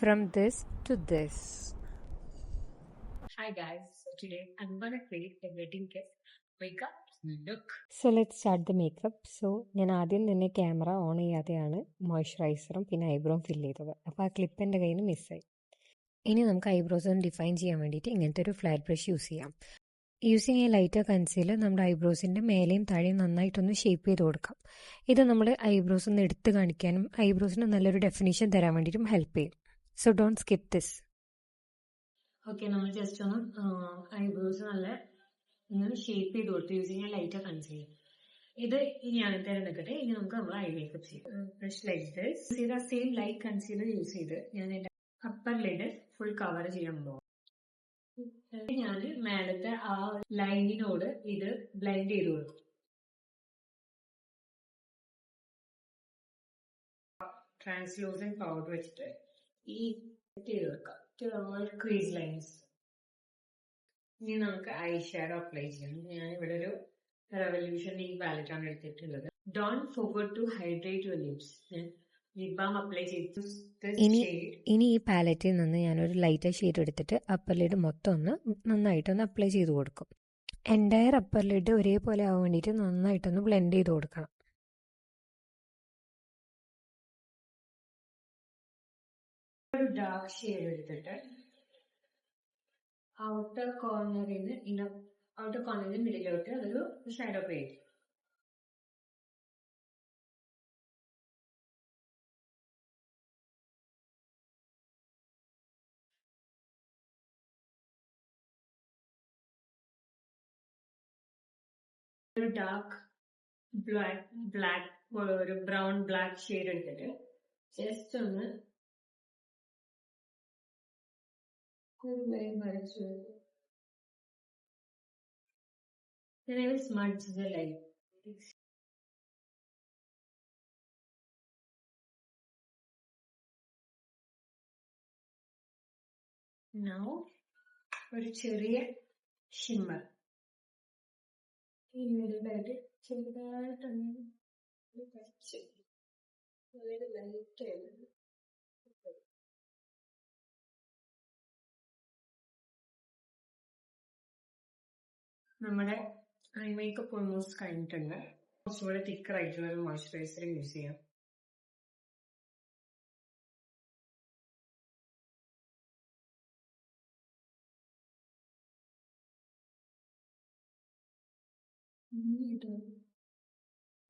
from this to this. Hi guys, so today I'm gonna create a wedding gift makeup look. So let's start the makeup. So ഞാൻ ആദ്യം തന്നെ camera on ചെയ്യാതെയാണ് മോയ്സ്ചറൈസറും പിന്നെ ഐബ്രോയും fill ചെയ്തത്. അപ്പോൾ ആ clip എൻ്റെ കയ്യിൽ നിന്ന് മിസ്സായി. ഇനി നമുക്ക് ഐബ്രോസ് ഒന്ന് ഡിഫൈൻ ചെയ്യാൻ വേണ്ടിയിട്ട് ഇങ്ങനത്തെ ഒരു ഫ്ലാറ്റ് ബ്രഷ് യൂസ് ചെയ്യാം. യൂസിങ് എ ലൈറ്റർ കൺസീലർ നമ്മുടെ ഐബ്രോസിൻ്റെ മേലെയും താഴെയും നന്നായിട്ടൊന്ന് ഷേപ്പ് ചെയ്ത് കൊടുക്കാം. ഇത് നമ്മൾ ഐബ്രോസ് ഒന്ന് എടുത്ത് കാണിക്കാനും ഐബ്രോസിന് നല്ലൊരു ഡെഫിനേഷൻ തരാൻ വേണ്ടിയിട്ടും ഹെൽപ്പ് ചെയ്യും. So don't skip this. Okay, നമ്മൾ ജസ്റ്റ് ഒന്ന് ഐബ്രോസ് നല്ല ഇങ്ങനെ ഷേപ്പ് ചെയ്ത് കൊടുത്തു യൂസിങ് എ ലൈറ്റർ കൺസീലർ. ഇത് ഇനി അങ്ങനത്തെ നിൽക്കട്ടെ. ഇനി നമുക്ക് നമ്മൾ ഐ മേക്കപ്പ് ചെയ്യാം. ബ്രഷ് ലൈക്ക് ദിസ് ചെയ്ത സെയിം ലൈറ്റ് കൺസീലർ യൂസ് ചെയ്ത് ഞാൻ എൻ്റെ അപ്പർ ലിഡ് ഫുൾ കവർ ചെയ്യാൻ പോകും. ഞാൻ മേലത്തെ ആ ലൈനിനോട് ഇത് ബ്ലെൻഡ് ചെയ്ത് കൊടുക്കും. ട്രാൻസ്ലൂസൻറ്റ് പൗഡർ വെച്ചിട്ട് ഈ ചെയ്ത് വെക്കാം ക്രീസ് ലൈൻസ്. ഇനി നമുക്ക് ഐ ഷാഡോ അപ്ലൈ ചെയ്യാം. ഞാൻ ഇവിടെ ഒരു റെവല്യൂഷൻ ഈ പാലറ്റാണ് എടുത്തിട്ടുള്ളത്. Don't forget to hydrate your lips. Lip balm apply ചെയ്ത് ഇനി ഈ പാലറ്റിൽ നിന്ന് ഞാനൊരു ലൈറ്റർ ഷെയ്ഡ് എടുത്തിട്ട് അപ്പർ ലിഡ് മൊത്തം ഒന്ന് നന്നായിട്ടൊന്ന് അപ്ലൈ ചെയ്ത് കൊടുക്കും. എൻ്റയർ അപ്പർ ലിഡ് ഒരേപോലെ ആവാൻ വേണ്ടിയിട്ട് നന്നായിട്ടൊന്ന് ബ്ലെൻഡ് ചെയ്ത് കൊടുക്കണം. ഒരു ഡാർക്ക് ഷെയ്ഡ് എടുത്തിട്ട് ഔട്ടർ കോർണറിന് മിഡിലോട്ട് അതൊരു ഷാഡോ പെയിന്റ്. ഒരു ഡാർക്ക് ബ്ലാക്ക് ഒരു ബ്രൗൺ ബ്ലാക്ക് ഷെയ്ഡ് എടുത്തിട്ട് ജസ്റ്റ് ഒന്ന് വരച്ചു. Then I will smudge the light. Now ഒരു ചെറിയ ഷിമ്മർ ഈ മിഡിലായിട്ട് ചെറുതായിട്ടൊന്ന് വരച്ച് വളരെ ലൈറ്റ് ആയിരുന്നു. നമ്മുടെ ഐ മേക്കപ്പ് ഓൾമോസ്റ്റ് കഴിഞ്ഞിട്ടുണ്ട്. കുറച്ചുകൂടെ തിക്കർ ആയിട്ടുള്ള ഒരു മോയ്സ്ചറൈസർ യൂസ് ചെയ്യാം.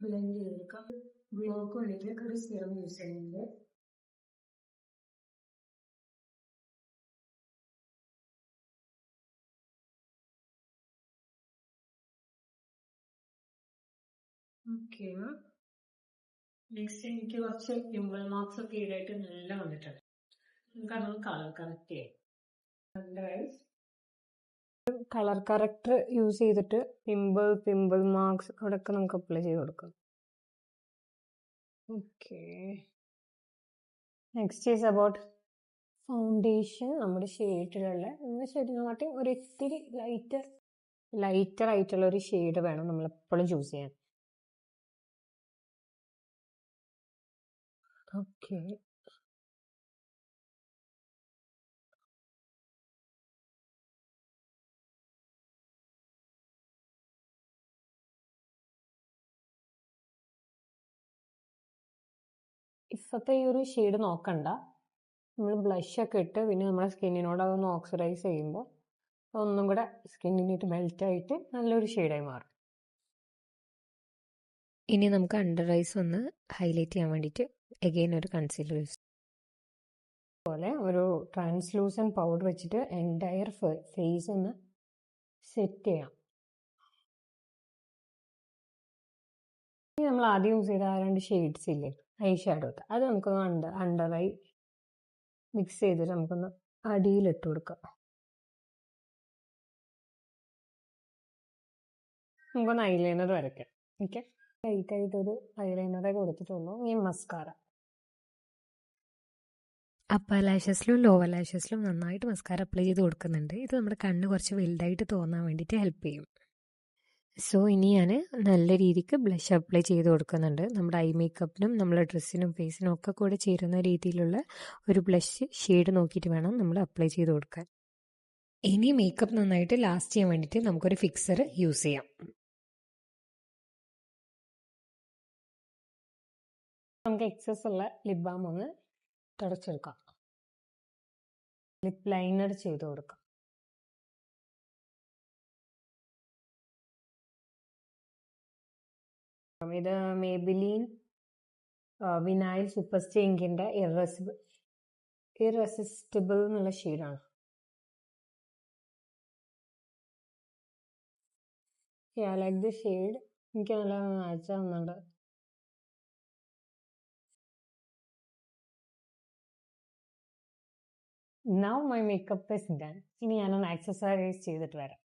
ബ്ലെൻഡ് ചെയ്തെടുക്കാം. ഗ്ലോക്ക് വേണ്ടിയിട്ട് ഒരു സിറം യൂസ് ചെയ്യുന്നത്. ഓക്കെ, നെക്സ്റ്റ് എനിക്ക് കുറച്ച് പിമ്പിൾ മാർക്സ് ഒക്കെ ഈടായിട്ട് നല്ല വന്നിട്ടുണ്ട്. നമുക്ക് അതൊന്ന് കളർ കറക്റ്റ് ചെയ്യാം. കളർ കറക്റ്റർ യൂസ് ചെയ്തിട്ട് പിമ്പിൾ മാർക്സ് അവിടെയൊക്കെ നമുക്ക് അപ്ലൈ ചെയ്ത് കൊടുക്കാം. Okay, next is about foundation. നമ്മുടെ ഷെയ്ഡിലുള്ള ശരിയാട്ടി ഒരു ഇത്തിരി ലൈറ്റർ ആയിട്ടുള്ള ഒരു ഷെയ്ഡ് വേണം നമ്മൾ എപ്പോഴും ചൂസ് ചെയ്യാൻ. ഓക്കെ, ഇപ്പോഴത്തെ ഈ ഒരു ഷെയ്ഡ് നോക്കണ്ട. നമ്മൾ ബ്ലഷൊക്കെ ഇട്ട് പിന്നെ നമ്മുടെ സ്കിന്നിനോട് അതൊന്ന് ഓക്സിഡൈസ് ചെയ്യുമ്പോൾ ഒന്നും കൂടെ സ്കിന്നിനായിട്ട് മെൽറ്റായിട്ട് നല്ലൊരു ഷെയ്ഡായി മാറും. ഇനി നമുക്ക് അണ്ടർ ഐസ് ഒന്ന് ഹൈലൈറ്റ് ചെയ്യാൻ വേണ്ടിയിട്ട് അഗെയിൻ ഒരു കൺസീലർ യൂസ് പോലെ ഒരു ട്രാൻസ്ലൂസൻറ്റ് പൗഡർ വെച്ചിട്ട് എൻറ്റയർ ഫേസ് ഒന്ന് സെറ്റ് ചെയ്യാം. ഇനി നമ്മൾ ആദ്യം യൂസ് ചെയ്ത ആ 2 ഷെയ്ഡ്സ് ഇല്ലേ ഐ ഷാഡോ, അത് നമുക്കൊന്ന് അണ്ടർ ഐ മിക്സ് ചെയ്തിട്ട് നമുക്കൊന്ന് അടിയിലിട്ട് കൊടുക്കാം. നമുക്കൊന്ന് ഐലൈനർ വരയ്ക്കാം. ഓക്കെ, ലൈറ്റായിട്ടൊരു ഐലൈനറേ കൊടുത്തിട്ടുള്ളൂ. ഈ മസ്കാര അപ്പർ ലാഷസിലും ലോവർ ലാഷസിലും നന്നായിട്ട് മസ്കാര അപ്ലൈ ചെയ്ത് കൊടുക്കുന്നുണ്ട്. ഇത് നമ്മുടെ കണ്ണ് കുറച്ച് വലുതായിട്ട് തോന്നാൻ വേണ്ടിയിട്ട് ഹെൽപ്പ് ചെയ്യും. സോ ഇനി ഞാൻ നല്ല രീതിക്ക് ബ്ലഷ് അപ്ലൈ ചെയ്ത് കൊടുക്കുന്നുണ്ട്. നമ്മുടെ ഐ മേക്കപ്പിനും നമ്മളെ ഡ്രസ്സിനും ഫേസിനും ഒക്കെ കൂടെ ചേരുന്ന രീതിയിലുള്ള ഒരു ബ്ലഷ് ഷെയ്ഡ് നോക്കിയിട്ട് വേണം നമ്മൾ അപ്ലൈ ചെയ്ത് കൊടുക്കാൻ. ഇനി മേക്കപ്പ് നന്നായിട്ട് ലാസ്റ്റ് ചെയ്യാൻ വേണ്ടിയിട്ട് നമുക്കൊരു ഫിക്സർ യൂസ് ചെയ്യാം. നമുക്ക് എക്സസ് ഉള്ള ലിപ് ബാം ഒന്ന് തുടച്ചെടുക്കാം. ലിപ് ലൈനർ ചെയ്ത് കൊടുക്കാം. ഇത് മേബിലിൻ വിനൈൽ സൂപ്പർ സ്റ്റേ ഇങ്കിന്റെ ഇറസിസ്റ്റിബിൾ എന്നുള്ള ഷെയ്ഡാണ്. I like the shade. എനിക്ക് നല്ല മാച്ച് ആവുന്നുണ്ട്. Now my makeup is done. ഇനി ഞാനൊന്ന് ആക്സസറൈസ് ചെയ്തിട്ട് വരാം.